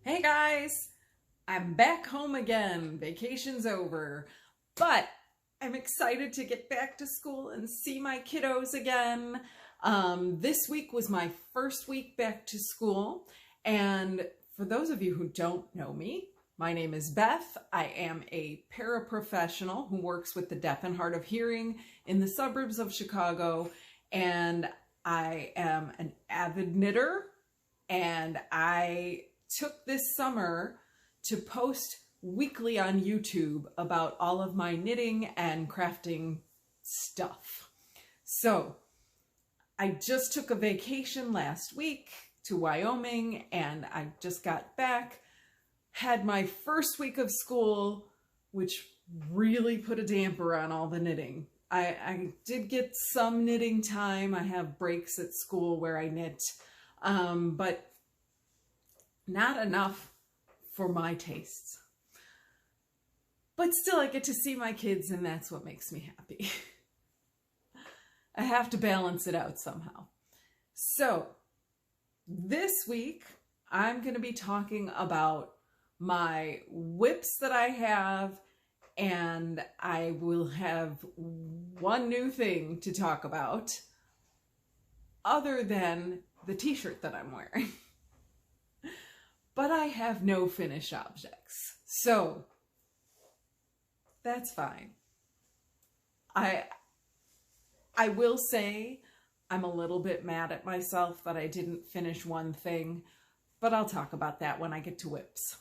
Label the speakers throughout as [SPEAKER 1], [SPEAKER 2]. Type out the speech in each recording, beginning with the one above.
[SPEAKER 1] Hey guys, I'm back home again. Vacation's over, but I'm excited to get back to school and see my kiddos again. This week was my first week back to school, and for those of you who don't know me, my name is Beth. I am a paraprofessional who works with the deaf and hard of hearing in the suburbs of Chicago, and I am an avid knitter, and I took this summer to post weekly on YouTube about all of my knitting and crafting stuff. So I just took a vacation last week to Wyoming, and I just got back, had my first week of school, which really put a damper on all the knitting. I did get some knitting time. I have breaks at school where I knit, but not enough for my tastes. But still, I get to see my kids, and that's what makes me happy. I have to balance it out somehow. So this week, I'm going to be talking about my whips that I have, and I will have one new thing to talk about other than the t-shirt that I'm wearing. But I have no finished objects, so that's fine. I will say I'm a little bit mad at myself that I didn't finish one thing, but I'll talk about that when I get to whips.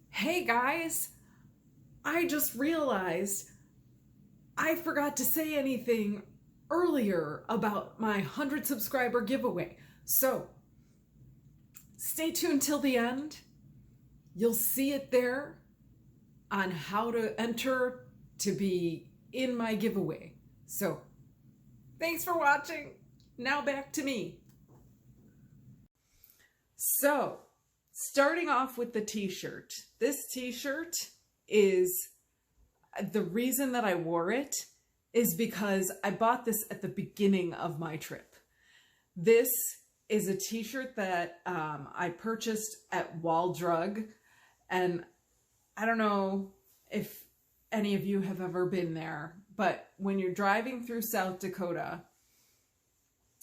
[SPEAKER 1] Hey guys, I just realized I forgot to say anything earlier about my 100 subscriber giveaway. So stay tuned till the end. You'll see it there on how to enter to be in my giveaway. So thanks for watching. Now back to me. So starting off with the t-shirt. This t-shirt is, the reason that I wore it is because I bought this at the beginning of my trip. This is a t-shirt that I purchased at Wall Drug, and I don't know if any of you have ever been there, but when you're driving through South Dakota,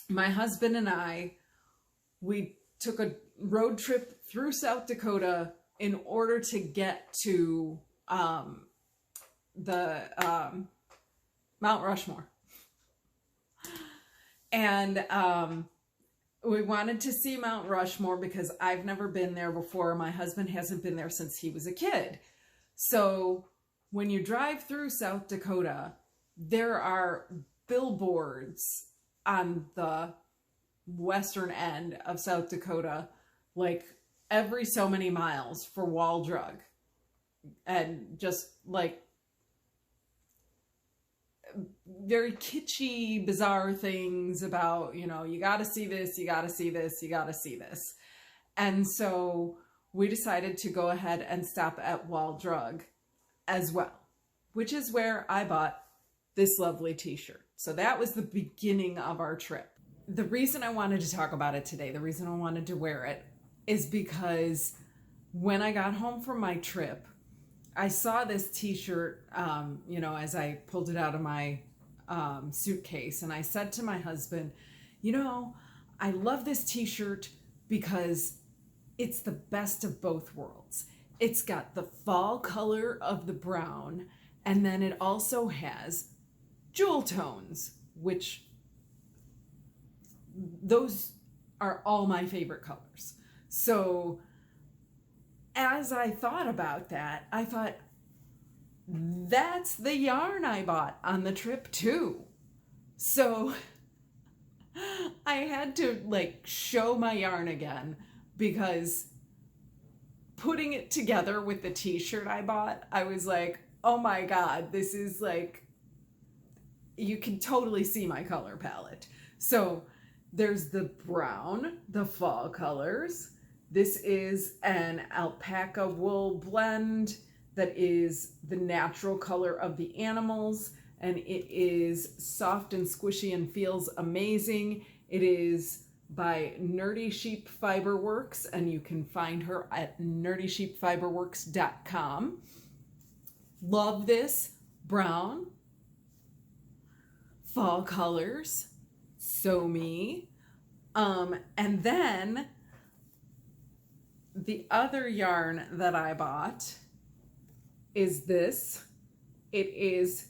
[SPEAKER 1] my husband and we took a road trip through South Dakota in order to get to the Mount Rushmore. And we wanted to see Mount Rushmore because I've never been there before. My husband hasn't been there since he was a kid. So when you drive through South Dakota, there are billboards on the western end of South Dakota, like every so many miles for Wall Drug. And just like very kitschy, bizarre things about, you know, you got to see this, you got to see this, you got to see this. And so we decided to go ahead and stop at Wall Drug as well, which is where I bought this lovely t-shirt. So that was the beginning of our trip. The reason I wanted to talk about it today, the reason I wanted to wear it, is because when I got home from my trip, I saw this t-shirt, you know, as I pulled it out of my suitcase, and I said to my husband, you know, I love this t-shirt because it's the best of both worlds. It's got the fall color of the brown, and then it also has jewel tones, which those are all my favorite colors. So as I thought about that, I thought, that's the yarn I bought on the trip too. So I had to like show my yarn again, because putting it together with the t-shirt I bought, I was like, oh my God, this is like, you can totally see my color palette. So there's the brown, the fall colors. This is an alpaca wool blend that is the natural color of the animals, and it is soft and squishy and feels amazing. It is by Nerdy Sheep Fiber Works, and you can find her at nerdysheepfiberworks.com. Love this brown, fall colors, so me. And then the other yarn that I bought is this. It is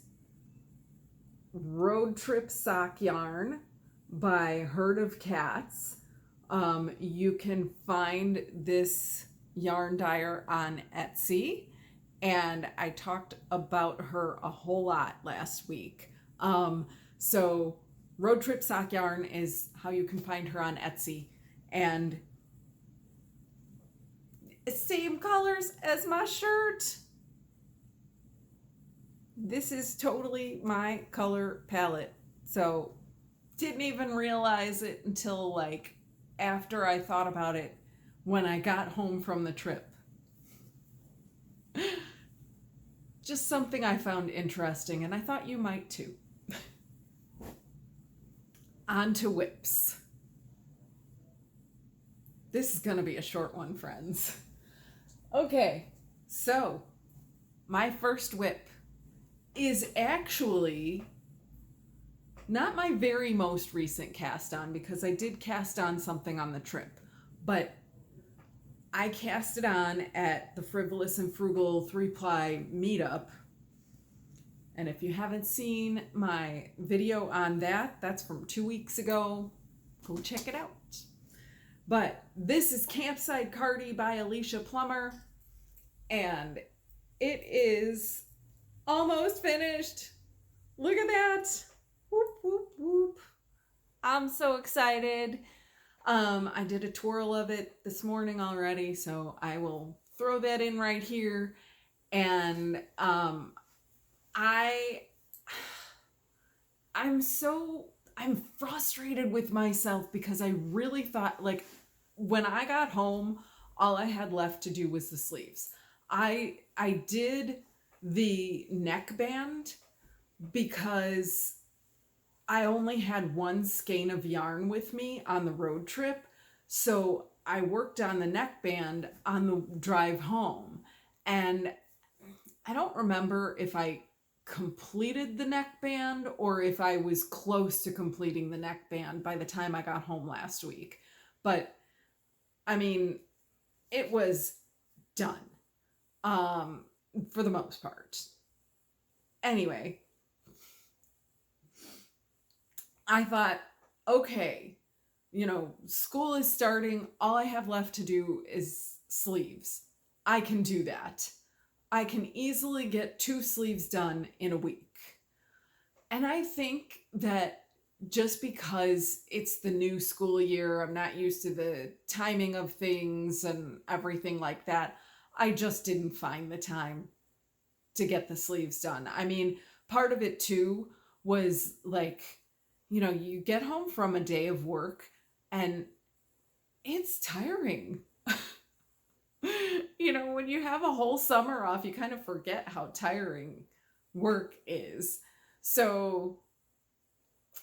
[SPEAKER 1] Road Trip Sock Yarn by Herd of Cats. You can find this yarn dyer on Etsy, and I talked about her a whole lot last week. So Road Trip Sock Yarn is how you can find her on Etsy, and same colors as my shirt. This is totally my color palette. So didn't even realize it until like after I thought about it when I got home from the trip. Just something I found interesting, and I thought you might too. On to whips. This is gonna be a short one, friends. Okay, so my first whip is actually not my very most recent cast on, because I did cast on something on the trip, but I cast it on at the Frivolous and Frugal 3-ply meetup. And if you haven't seen my video on that, that's from 2 weeks ago. Go check it out. But this is Campside Cardi by Alicia Plummer, and it is almost finished. Look at that. Whoop, whoop, whoop. I'm so excited. I did a twirl of it this morning already, so I will throw that in right here. And I'm frustrated with myself because I really thought, like, when I got home, all I had left to do was the sleeves. I did the neckband because I only had one skein of yarn with me on the road trip. So I worked on the neckband on the drive home. And I don't remember if I completed the neckband or if I was close to completing the neckband by the time I got home last week. But I mean, it was done, for the most part. Anyway, I thought, okay, you know, school is starting. All I have left to do is sleeves. I can do that. I can easily get 2 sleeves done in a week. And I think that just because it's the new school year, I'm not used to the timing of things and everything like that, I just didn't find the time to get the sleeves done. I mean, part of it too was like, you know, you get home from a day of work and it's tiring. You know, when you have a whole summer off, you kind of forget how tiring work is. So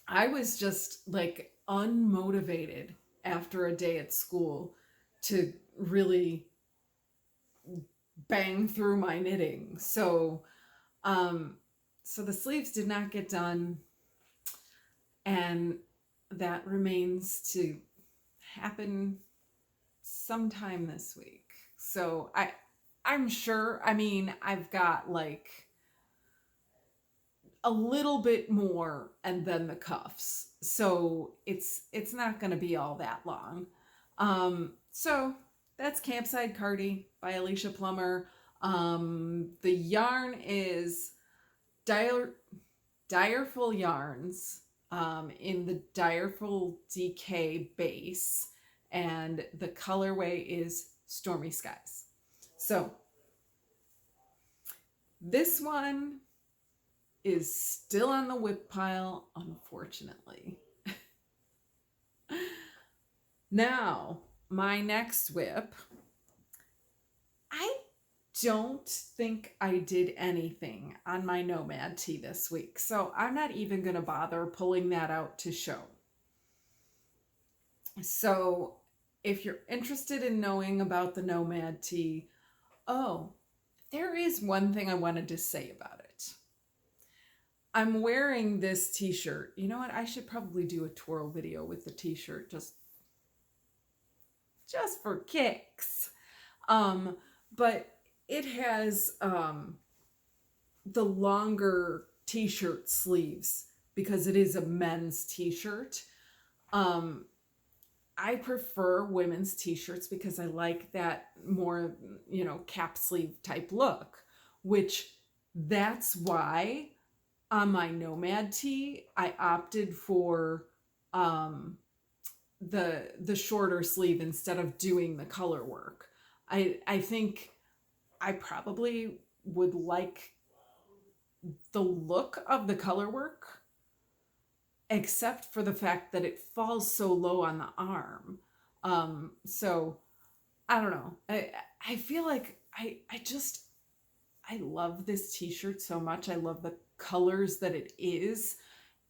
[SPEAKER 1] I was just like unmotivated after a day at school to really bang through my knitting. So the sleeves did not get done, and that remains to happen sometime this week. So I'm sure, I mean, I've got like a little bit more and then the cuffs. So it's not going to be all that long. So that's Campside Cardi by Alicia Plummer. The yarn is Direful yarns in the Direful DK base, and the colorway is Stormy Skies. So this one is still on the whip pile, unfortunately. Now, my next whip, I don't think I did anything on my Nomad tee this week, so I'm not even going to bother pulling that out to show. So if you're interested in knowing about the Nomad tee, oh, there is one thing I wanted to say about it. I'm wearing this t-shirt. You know what? I should probably do a twirl video with the t-shirt just for kicks. But it has the longer t-shirt sleeves because it is a men's t-shirt. I prefer women's t-shirts because I like that more, cap sleeve type look, which that's why on my Nomad tee, I opted for the shorter sleeve instead of doing the color work. I think I probably would like the look of the color work, except for the fact that it falls so low on the arm. So I don't know. I feel like I love this t-shirt so much. I love the colors that it is.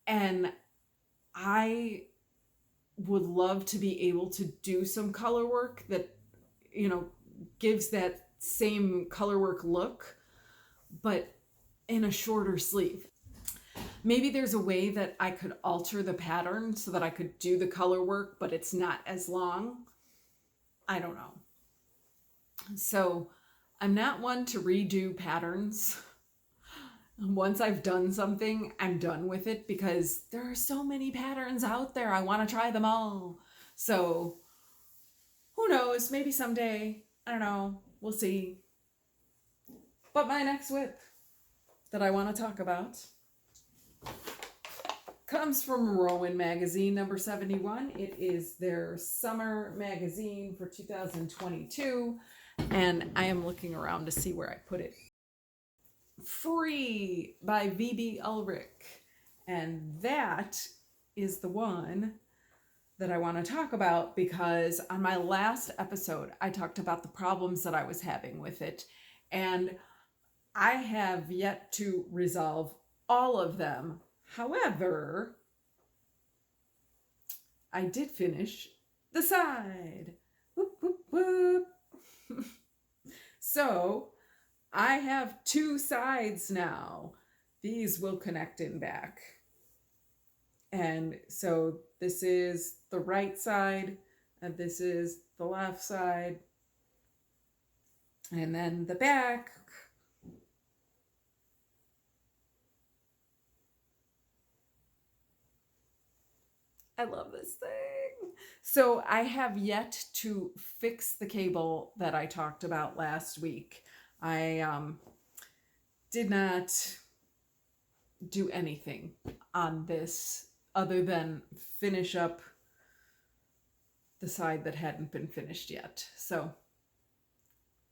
[SPEAKER 1] And I would love to be able to do some color work that, gives that same color work look, but in a shorter sleeve. Maybe there's a way that I could alter the pattern so that I could do the color work, but it's not as long. I don't know. So I'm not one to redo patterns. Once I've done something, I'm done with it because there are so many patterns out there. I want to try them all. So who knows? Maybe someday. I don't know. We'll see. But my next whip that I want to talk about comes from Rowan magazine number 71. It is their summer magazine for 2022. And I am looking around to see where I put it. Free by VB Ulrik. And that is the one that I want to talk about because on my last episode, I talked about the problems that I was having with it. And I have yet to resolve all of them. However, I did finish the side. Whoop, whoop, whoop. So I have two sides now. These will connect in back. And so this is the right side, and this is the left side. And then the back. I love this thing. So I have yet to fix the cable that I talked about last week. I did not do anything on this other than finish up the side that hadn't been finished yet. So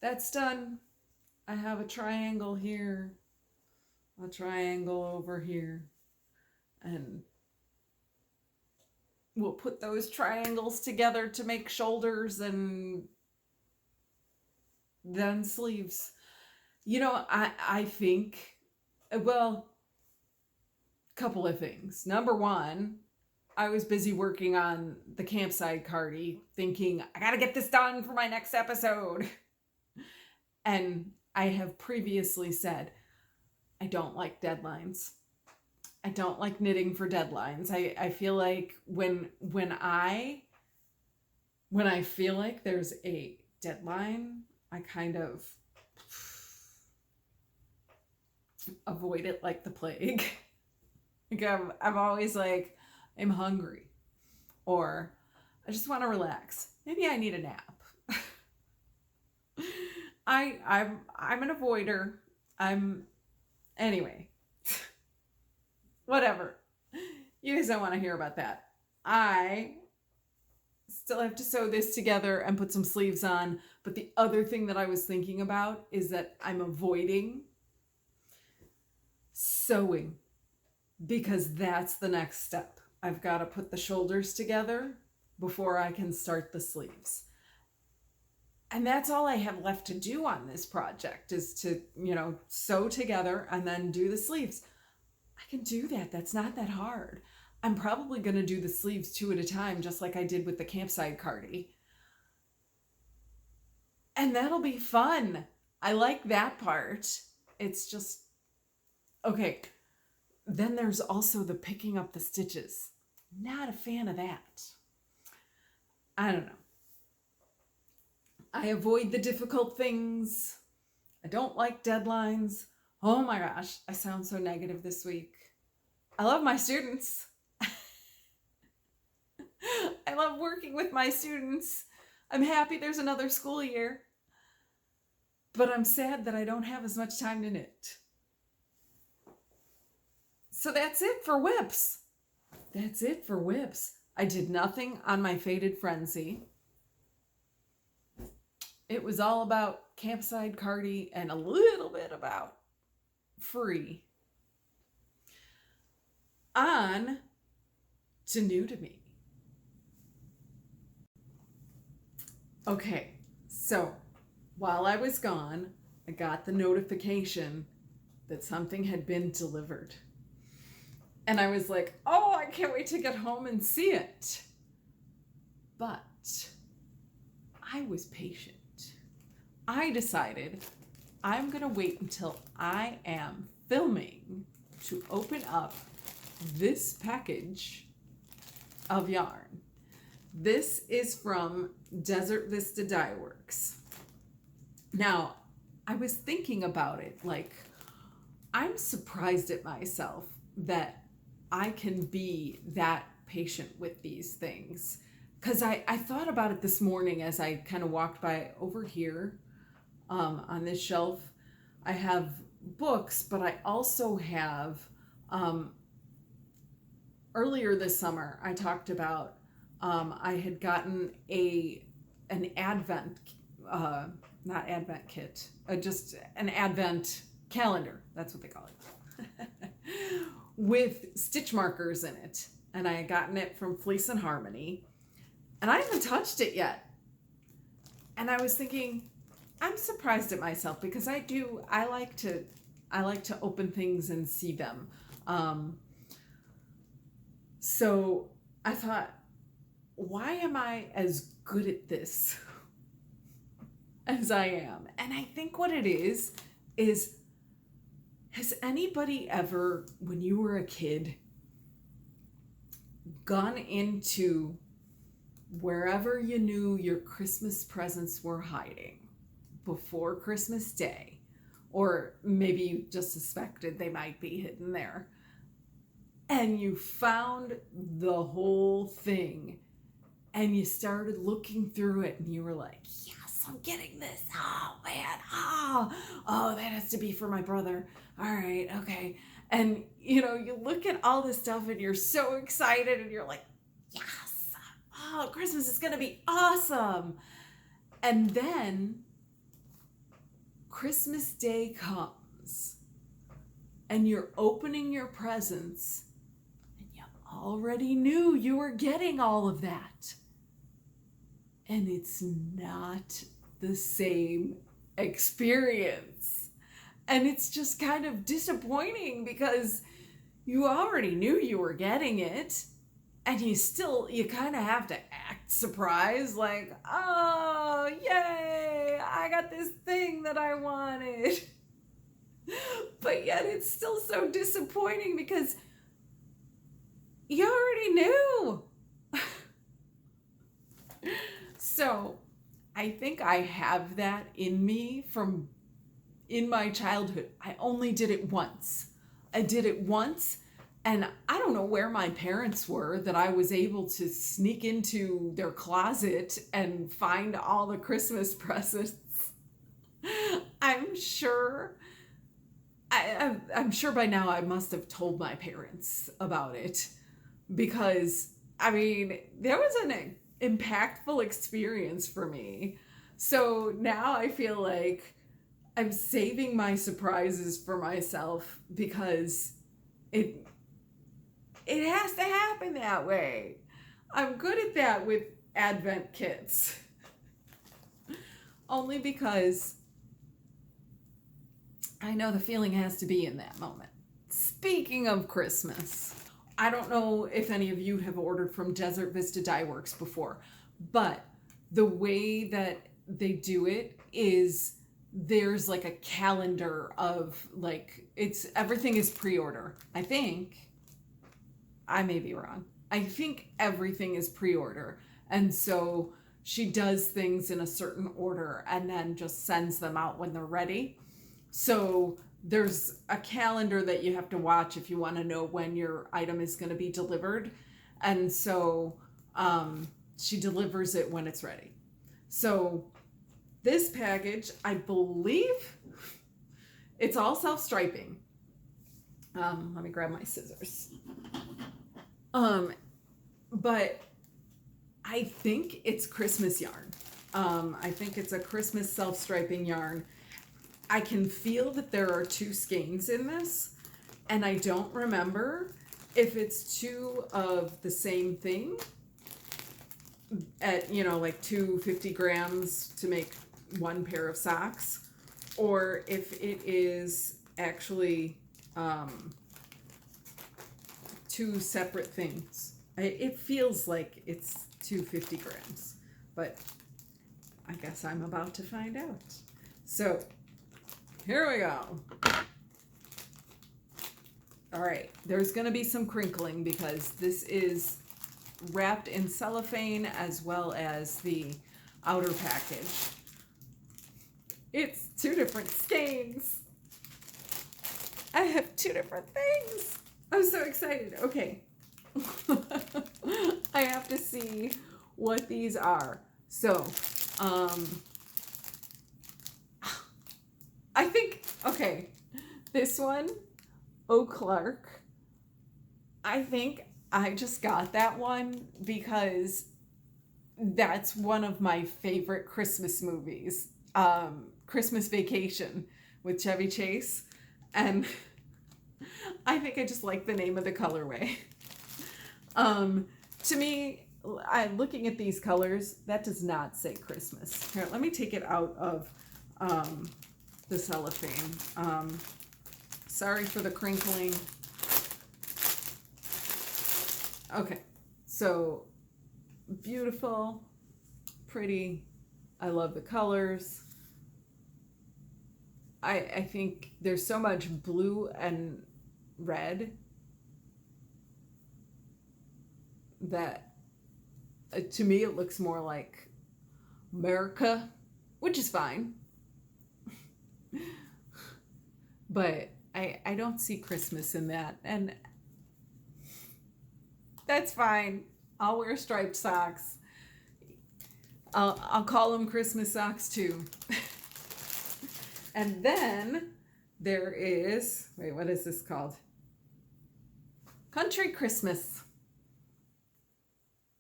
[SPEAKER 1] that's done. I have a triangle here, a triangle over here, and we'll put those triangles together to make shoulders and then sleeves. I think, well, a couple of things. Number one, I was busy working on the Campside Cardi, thinking, I gotta get this done for my next episode. And I have previously said, I don't like deadlines. I don't like knitting for deadlines. I feel like when I feel like there's a deadline, I kind of avoid it like the plague. Like I'm always like, I'm hungry, or I just want to relax. Maybe I need a nap. I'm an avoider. Anyway. Whatever. You guys don't want to hear about that. I still have to sew this together and put some sleeves on. But the other thing that I was thinking about is that I'm avoiding sewing because that's the next step. I've got to put the shoulders together before I can start the sleeves. And that's all I have left to do on this project is to, sew together and then do the sleeves. I can do that. That's not that hard. I'm probably going to do the sleeves 2 at a time, just like I did with the Campside Cardi. And that'll be fun. I like that part. It's just, okay. Then there's also the picking up the stitches. Not a fan of that. I don't know. I avoid the difficult things. I don't like deadlines. Oh my gosh, I sound so negative this week. I love my students. I love working with my students. I'm happy there's another school year. But I'm sad that I don't have as much time to knit. So that's it for whips. That's it for whips. I did nothing on my Faded Frenzy. It was all about Campside Cardi and a little bit about Free. On to New to Me. Okay, so while I was gone, I got the notification that something had been delivered. And I was like, oh, I can't wait to get home and see it. But I was patient. I decided I'm going to wait until I am filming to open up this package of yarn. This is from Desert Vista Dye Works. Now, I was thinking about it, like, I'm surprised at myself that I can be that patient with these things. Because I thought about it this morning as I kind of walked by over here on this shelf. I have books, but I also have, earlier this summer, I talked about, I had gotten an Advent, not Advent kit, just an Advent calendar. That's what they call it. With stitch markers in it. And I had gotten it from Fleece and Harmony. And I haven't touched it yet. And I was thinking, I'm surprised at myself because I like to open things and see them. So I thought, why am I as good at this as I am? And I think what it is, has anybody ever, when you were a kid, gone into wherever you knew your Christmas presents were hiding before Christmas Day, or maybe you just suspected they might be hidden there, and you found the whole thing and you started looking through it and you were like, yes, I'm getting this. Oh man, oh, that has to be for my brother. All right, okay. And you look at all this stuff and you're so excited and you're like, yes, oh, Christmas is gonna be awesome. And then Christmas Day comes and you're opening your presents and you already knew you were getting all of that. And it's not the same experience. And it's just kind of disappointing because you already knew you were getting it. And you kind of have to act surprised, like, oh, yay, I got this thing that I wanted. But yet it's still so disappointing because you already knew. So I think I have that in me from in my childhood. I only did it once. I did it once. And I don't know where my parents were that I was able to sneak into their closet and find all the Christmas presents. I'm sure by now I must have told my parents about it because, I mean, there was an impactful experience for me. So now I feel like I'm saving my surprises for myself because it has to happen that way. I'm good at that with Advent kits. Only because I know the feeling has to be in that moment. Speaking of Christmas, I don't know if any of you have ordered from Desert Vista Dye Works before, but the way that they do it is there's like a calendar of like, everything is pre-order. I think, I may be wrong. I think everything is pre-order. And so she does things in a certain order and then just sends them out when they're ready. So there's a calendar that you have to watch if you want to know when your item is going to be delivered. And so she delivers it when it's ready. So this package, I believe it's all self-striping. Let me grab my scissors. But I think it's Christmas yarn. I think it's a Christmas self-striping yarn. I can feel that there are 2 skeins in this, and I don't remember if it's 2 of the same thing at, like 250 grams to make 1 pair of socks, or if it is actually 2 separate things. It feels like it's 250 grams, but I guess I'm about to find out. So here we go. All right, there's going to be some crinkling because this is wrapped in cellophane as well as the outer package. It's 2 different skeins. I have 2 different things. I'm so excited. Okay. I have to see what these are. So, I think, okay, this one, Eau Clark, I think I just got that one because that's one of my favorite Christmas movies, Christmas Vacation with Chevy Chase, and I think I just like the name of the colorway. To me, looking at these colors, that does not say Christmas. Here, let me take it out of the cellophane. Sorry for the crinkling. Okay, so beautiful, pretty. I love the colors. I think there's so much blue and red that to me it looks more like America, which is fine. But I don't see Christmas in that, and that's fine. I'll wear striped socks. I'll call them Christmas socks too. And then there is, wait, what is this called? Country Christmas.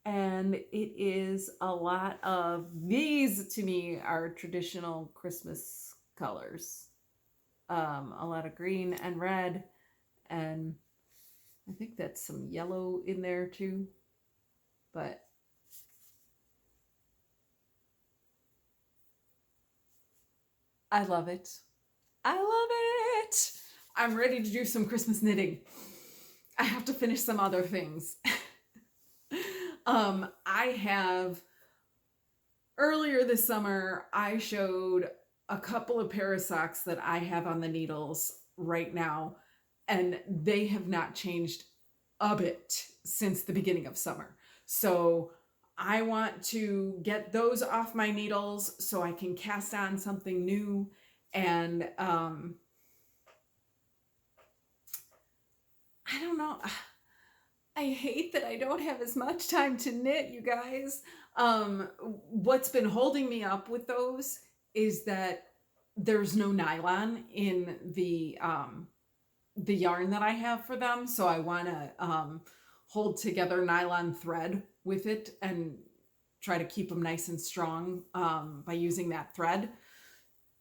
[SPEAKER 1] And it is a lot of, these to me are traditional Christmas colors. A lot of green and red, and I think that's some yellow in there too, but I love it. I love it. I'm ready to do some Christmas knitting. I have to finish some other things. I have, earlier this summer, I showed a couple of pair of socks that I have on the needles right now, and they have not changed a bit since the beginning of summer. So I want to get those off my needles so I can cast on something new. And I don't know. I hate that I don't have as much time to knit, you guys. What's been holding me up with those is that there's no nylon in the yarn that I have for them. So I want to hold together nylon thread with it and try to keep them nice and strong by using that thread.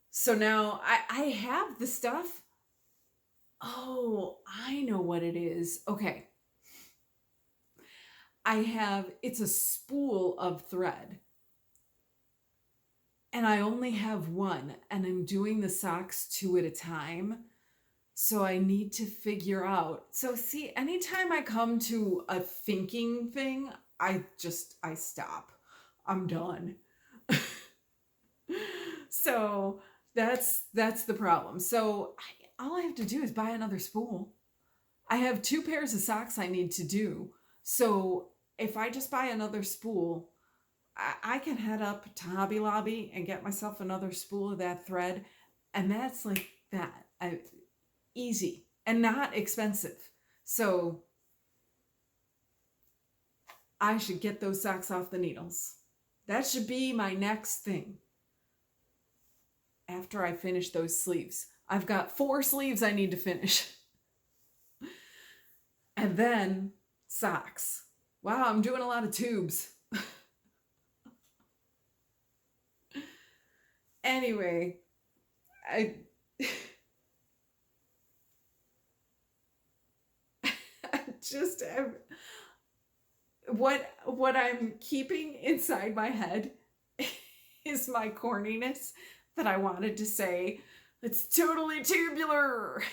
[SPEAKER 1] So now I have the stuff. Oh, I know what it is. Okay. It's a spool of thread. And I only have one, and I'm doing the socks 2 at a time. So I need to figure out. So see, anytime I come to a thinking thing, I stop. I'm done. So that's the problem. So all I have to do is buy another spool. I have 2 pairs of socks I need to do. So if I just buy another spool, I can head up to Hobby Lobby and get myself another spool of that thread. And that's like that. Easy and not expensive. So I should get those socks off the needles. That should be my next thing. After I finish those sleeves. I've got 4 sleeves I need to finish. And then socks. Wow, I'm doing a lot of tubes. Anyway, what I'm keeping inside my head is my corniness that I wanted to say. It's totally tubular.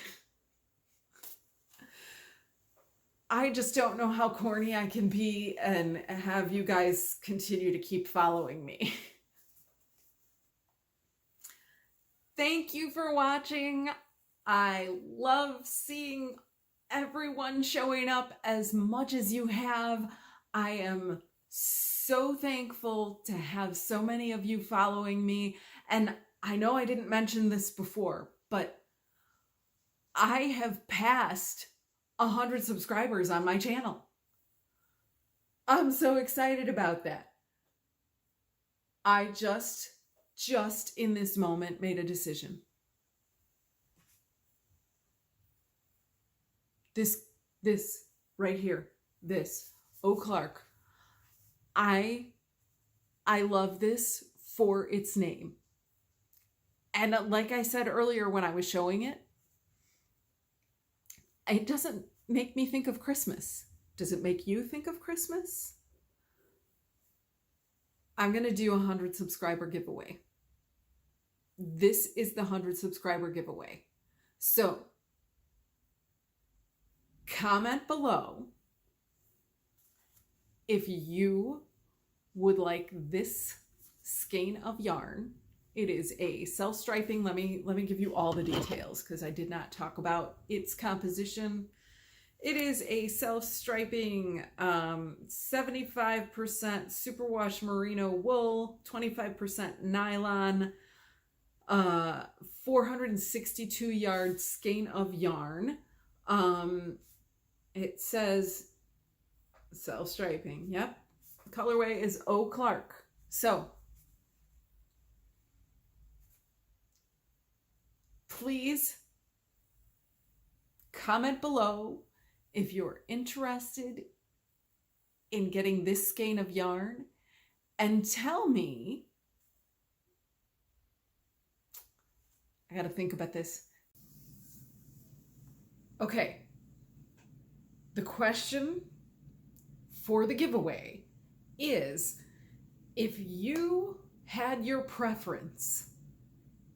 [SPEAKER 1] I just don't know how corny I can be and have you guys continue to keep following me. Thank you for watching. I love seeing everyone showing up as much as you have. I am so thankful to have so many of you following me. And I know I didn't mention this before, but I have passed 100 subscribers on my channel. I'm so excited about that. I just in this moment made a decision. This right here, this Eau Clark. I love this for its name. And like I said earlier when I was showing it, it doesn't make me think of Christmas. Does it make you think of Christmas? I'm going to do a 100 subscriber giveaway. This is the 100 subscriber giveaway. So comment below if you would like this skein of yarn. It is a self-striping. Let me give you all the details because I did not talk about its composition. It is a self-striping 75% superwash merino wool, 25% nylon, 462 yard skein of yarn. It says self-striping. Yep. Colorway is Eau Clark. So please comment below if you're interested in getting this skein of yarn and tell me, I got to think about this. Okay. The question for the giveaway is if you had your preference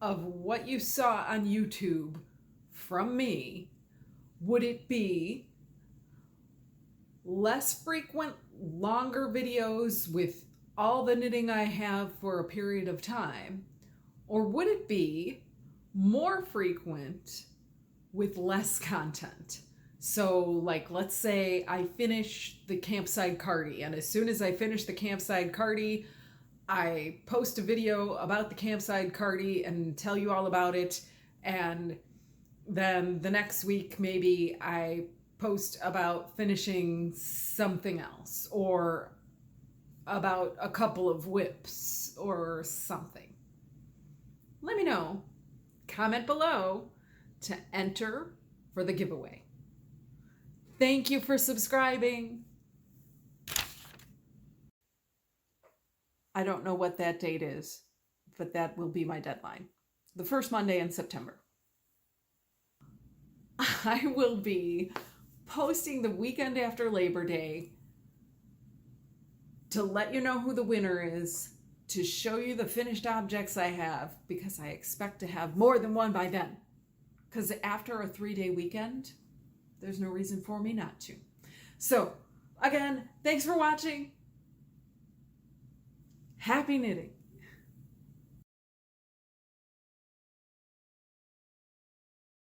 [SPEAKER 1] of what you saw on YouTube from me, would it be less frequent, longer videos with all the knitting I have for a period of time? Or would it be more frequent with less content? So like, let's say I finish the Campside Cardi, and as soon as I finish the Campside Cardi, I post a video about the Campside Cardi and tell you all about it. And then the next week, maybe I post about finishing something else or about a couple of whips or something. Let me know. Comment below to enter for the giveaway. Thank you for subscribing. I don't know what that date is, but that will be my deadline. The first Monday in September. I will be posting the weekend after Labor Day to let you know who the winner is, to show you the finished objects I have, because I expect to have more than one by then. because after a 3-day weekend, there's no reason for me not to. So again, thanks for watching. Happy knitting.